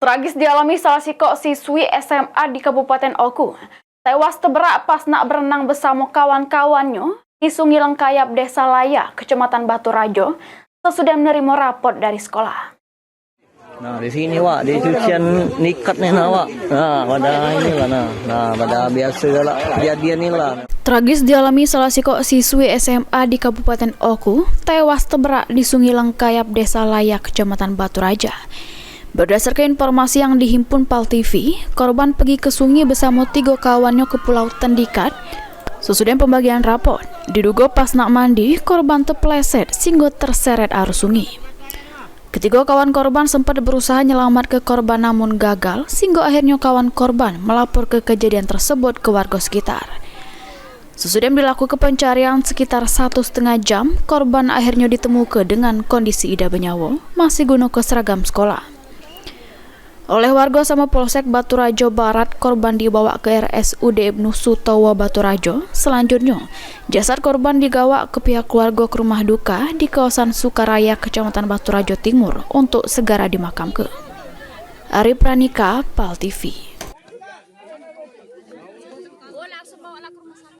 Tragis dialami salah siswi SMA di Kabupaten Oku. Tewas terberak pas nak berenang bersama kawan-kawannya di Sungai Lengkayap, Desa Laya, Kecamatan Batu Rajo, sesudah menerima rapot dari sekolah. Nah, di sini, Wak, di cucian nikat nih, Wak. Nah, pada inilah, pada biasa lah, kejadian inilah. Tragis dialami salah siswi SMA di Kabupaten Oku, tewas terberak di Sungai Lengkayap, Desa Laya, Kecamatan Batu Raja. Berdasarkan informasi yang dihimpun PAL TV, korban pergi ke sungai bersama 3 kawannya ke Pulau Tendikat. Sesudah pembagian rapot, diduga pas nak mandi, korban terpeleset sehingga terseret arus sungai. Ketiga kawan korban sempat berusaha nyelamat ke korban namun gagal, sehingga akhirnya kawan korban melapor ke kejadian tersebut ke warga sekitar. Sesudah dilakukan pencarian sekitar 1,5 jam, korban akhirnya ditemukan dengan kondisi ida bernyawa, masih guna ke seragam sekolah. Oleh warga sama Polsek Batu Rajo Barat, korban dibawa ke RSUD Ibnu Sutowo Batu Rajo. Selanjutnya, jasad korban digawa ke pihak keluarga ke rumah duka di kawasan Sukaraya, Kecamatan Batu Rajo Timur untuk segera dimakamkan. Ari Pranika, PAL TV.